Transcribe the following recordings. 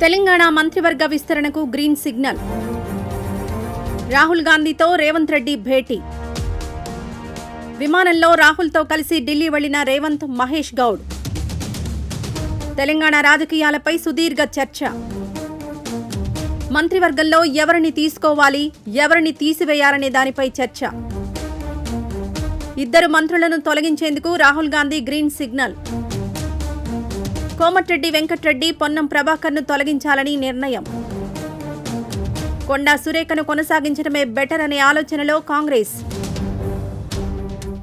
తెలంగాణ మంత్రివర్గ విస్తరణకు green signal. Rahul గాంధీతో రేవంత్ రెడ్డి భేటీ. విమానంలో రాహుల్తో కలిసి ఢిల్లీ వెళ్లిన రేవంత్, మహేష్ గౌడ్. తెలంగాణ రాజకీయాలపై సుదీర్ఘ చర్చ. మంత్రివర్గంలో ఎవరిని తీసుకోవాలి, ఎవరిని తీసివేయాలనే దానిపై చర్చ. ఇద్దరు మంత్రులను తొలగించేందుకు రాహుల్ గాంధీ గ్రీన్ సిగ్నల్. కోమటిరెడ్డి వెంకట్రెడ్డి, పొన్నం ప్రభాకర్ను తొలగించాలని నిర్ణయం. కొండా సురేఖను కొనసాగించడమే బెటర్ అనే ఆలోచనలో కాంగ్రెస్.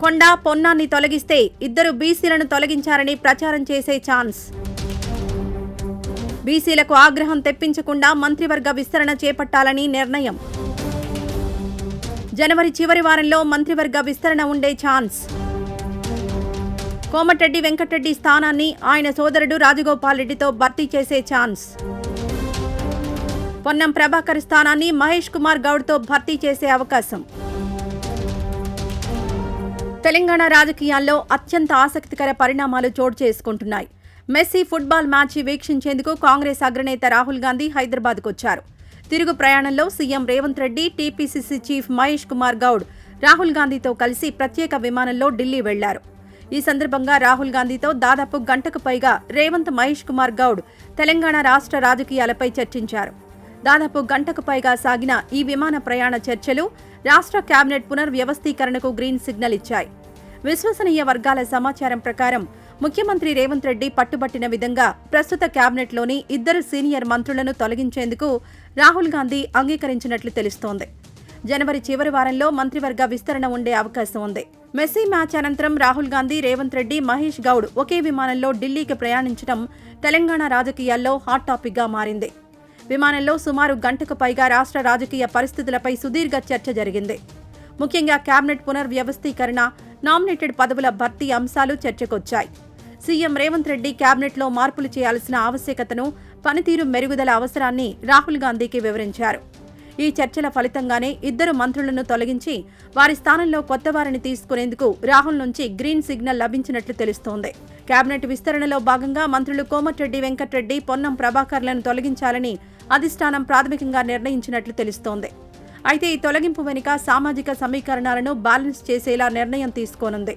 కొండా, పొన్నాన్ని తొలగిస్తే ఇద్దరు బీసీలను తొలగించారని ప్రచారం చేసే ఛాన్స్. బీసీలకు ఆగ్రహం తెప్పించకుండా మంత్రివర్గ విస్తరణ చేపట్టాలని నిర్ణయం. జనవరి చివరి వారంలో మంత్రివర్గ విస్తరణ ఉండే ఛాన్స్. కోమటిరెడ్డి వెంకట్రెడ్డి స్థానాన్ని ఆయన సోదరుడు రాజగోపాల్ రెడ్డితో భర్తీ చేసే ఛాన్స్. పొన్నం ప్రభాకర్ స్థానాన్ని మహేష్ కుమార్ గౌడ్తో భర్తీ చేసే అవకాశం. తెలంగాణ రాజకీయాల్లో అత్యంత ఆసక్తికర పరిణామాలు చోటు చేసుకుంటున్నాయి. మెస్సీ ఫుట్బాల్ మ్యాచ్ వీక్షించేందుకు కాంగ్రెస్ అగ్రనేత రాహుల్ గాంధీ హైదరాబాద్కు వచ్చారు. తిరుగు ప్రయాణంలో CM Revanth Reddy, TPCC chief Mahesh Kumar Goud Rahul గాంధీతో కలిసి ప్రత్యేక విమానంలో ఢిల్లీ వెళ్లారు. ఈ సందర్భంగా రాహుల్ గాంధీతో దాదాపు గంటకు పైగా రేవంత్, మహేష్ కుమార్ గౌడ్ తెలంగాణ రాష్ట్ర రాజకీయాలపై చర్చించారు. దాదాపు గంటకు పైగా సాగిన ఈ విమాన ప్రయాణ చర్చలు రాష్ట్ర కేబినెట్ పునర్వ్యవస్థీకరణకు గ్రీన్ సిగ్నల్ ఇచ్చాయి. విశ్వసనీయ వర్గాల సమాచారం ప్రకారం ముఖ్యమంత్రి రేవంత్ రెడ్డి పట్టుబట్టిన విధంగా ప్రస్తుత కేబినెట్లోని ఇద్దరు సీనియర్ మంత్రులను తొలగించేందుకు రాహుల్ గాంధీ అంగీకరించినట్లు తెలుస్తోంది. జనవరి చివరి వారంలో మంత్రివర్గ విస్తరణ ఉండే అవకాశం ఉంది. మెస్సీ మ్యాచ్ అనంతరం రాహుల్ గాంధీ, రేవంత్ రెడ్డి, మహేష్ గౌడ్ ఒకే విమానంలో ఢిల్లీకి ప్రయాణించడం తెలంగాణ రాజకీయాల్లో హాట్ టాపిక్గా మారింది. విమానంలో సుమారు గంటకు పైగా రాష్ట్ర రాజకీయ పరిస్థితులపై సుదీర్ఘ చర్చ జరిగింది. ముఖ్యంగా కేబినెట్ పునర్వ్యవస్థీకరణ, నామినేటెడ్ పదవుల భర్తీ అంశాలు చర్చకొచ్చాయి. సీఎం రేవంత్ రెడ్డి కేబినెట్లో మార్పులు చేయాల్సిన ఆవశ్యకతను, పనితీరు మెరుగుదల అవసరాన్ని రాహుల్ గాంధీకి వివరించారు. ఈ చర్చల ఫలితంగానే ఇద్దరు మంత్రులను తొలగించి వారి స్థానంలో కొత్త వారిని తీసుకునేందుకు రాహుల్ నుంచి గ్రీన్ సిగ్నల్ లభించినట్లు తెలుస్తోంది. కేబినెట్ విస్తరణలో భాగంగా మంత్రులు కోమటిరెడ్డి వెంకట్రెడ్డి, పొన్నం ప్రభాకర్లను తొలగించాలని అధిష్టానం ప్రాథమికంగా నిర్ణయించినట్లు తెలుస్తోంది. అయితే ఈ తొలగింపు వెనుక సామాజిక సమీకరణాలను బ్యాలెన్స్ చేసేలా నిర్ణయం తీసుకోనుంది.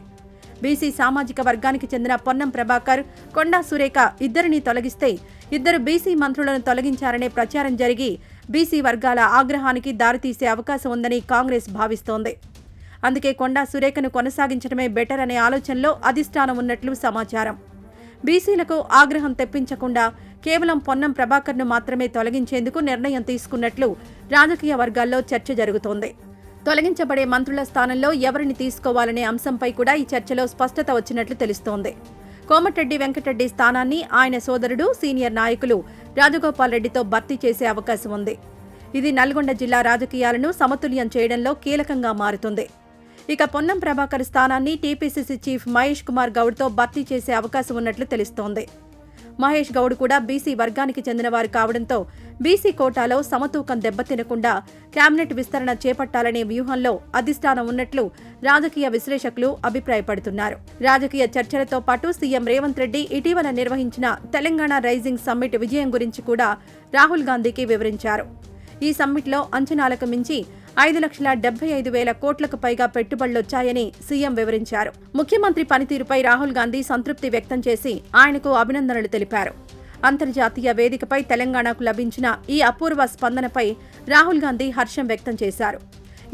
బీసీ సామాజిక వర్గానికి చెందిన పొన్నం ప్రభాకర్, కొండా సురేఖ ఇద్దరిని తొలగిస్తే ఇద్దరు బీసీ మంత్రులను తొలగించారనే ప్రచారం జరిగి బీసీ వర్గాల ఆగ్రహానికి దారితీసే అవకాశం ఉందని కాంగ్రెస్ భావిస్తోంది. అందుకే కొండా సురేఖను కొనసాగించడమే బెటర్ అనే ఆలోచనలో అధిష్టానం ఉన్నట్లు సమాచారం. బీసీలకు ఆగ్రహం తెప్పించకుండా కేవలం పొన్నం ప్రభాకర్ను మాత్రమే తొలగించేందుకు నిర్ణయం తీసుకున్నట్లు రాజకీయ వర్గాల్లో చర్చ జరుగుతోంది. తొలగించబడే మంత్రుల స్థానంలో ఎవరిని తీసుకోవాలనే అంశంపై కూడా ఈ చర్చలో స్పష్టత వచ్చినట్లు తెలుస్తోంది. కోమటిరెడ్డి వెంకట్రెడ్డి స్థానాన్ని ఆయన సోదరుడు, సీనియర్ నాయకులు రాజగోపాల్ రెడ్డితో భర్తీ చేసే అవకాశం ఉంది. ఇది నల్గొండ జిల్లా రాజకీయాలను సమతుల్యం చేయడంలో కీలకంగా మారుతుంది. ఇక పొన్నం ప్రభాకర్ స్థానాన్ని టీపీసీసీ చీఫ్ మహేష్ కుమార్ గౌడ్తో భర్తీ చేసే అవకాశం ఉన్నట్లు తెలుస్తోంది. మహేష్ గౌడ్ కూడా బీసీ వర్గానికి చెందినవారు కావడంతో బీసీ కోటాలో సమతూకం దెబ్బతినకుండా కేబినెట్ విస్తరణ చేపట్టాలనే వ్యూహంలో అధిష్టానం ఉన్నట్లు రాజకీయ విశ్లేషకులు అభిప్రాయపడుతున్నారు. రాజకీయ చర్చలతో పాటు సీఎం రేవంత్ రెడ్డి ఇటీవల నిర్వహించిన తెలంగాణ రైజింగ్ సమ్మిట్ విజయం గురించి కూడా రాహుల్ గాంధీకి వివరించారు. ఈ సమ్మిట్లో అంచనాలకు మించి 5,75,000 కోట్లకు పైగా పెట్టుబడులొచ్చాయని సీఎం వివరించారు. ముఖ్యమంత్రి పనితీరుపై రాహుల్ గాంధీ సంతృప్తి వ్యక్తం చేసి ఆయనకు అభినందనలు తెలిపారు. అంతర్జాతీయ వేదికపై తెలంగాణకు లభించిన ఈ అపూర్వ స్పందనపై రాహుల్ గాంధీ హర్షం వ్యక్తం చేశారు.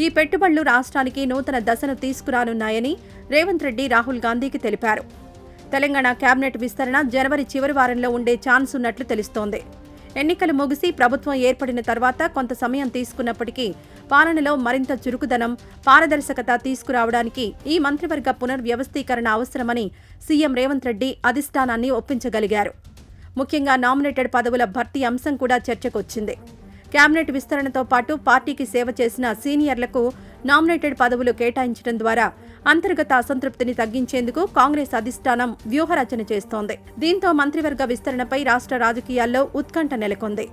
ఈ పెట్టుబడులు రాష్ట్రానికి నూతన దశను తీసుకురానున్నాయని రేవంత్ రెడ్డి రాహుల్ గాంధీకి తెలిపారు. తెలంగాణ కేబినెట్ విస్తరణ జనవరి చివరి వారంలో ఉండే ఛాన్స్ ఉన్నట్లు తెలుస్తోంది. ఎన్నికలు ముగిసి ప్రభుత్వం ఏర్పడిన తర్వాత కొంత సమయం తీసుకున్నప్పటికీ పాలనలో మరింత చురుకుదనం, పారదర్శకత తీసుకురావడానికి ఈ మంత్రివర్గ పునర్వ్యవస్థీకరణ అవసరమని సీఎం రేవంత్ రెడ్డి అధిష్టానాన్ని ఒప్పించగలిగారు. ముఖ్యంగా నామినేటెడ్ పదవుల భర్తీ అంశం కూడా చర్చకొచ్చింది. కేబినెట్ విస్తరణతో పాటు పార్టీకి సేవ చేసిన సీనియర్లకు నామినేటెడ్ పదవులు కేటాయించడం ద్వారా అంతర్గత అసంతృప్తిని తగ్గించేందుకు కాంగ్రెస్ అధిష్టానం వ్యూహరచన చేస్తోంది. దీంతో మంత్రివర్గ విస్తరణపై రాష్ట్ర రాజకీయాల్లో ఉత్కంఠ నెలకొంది.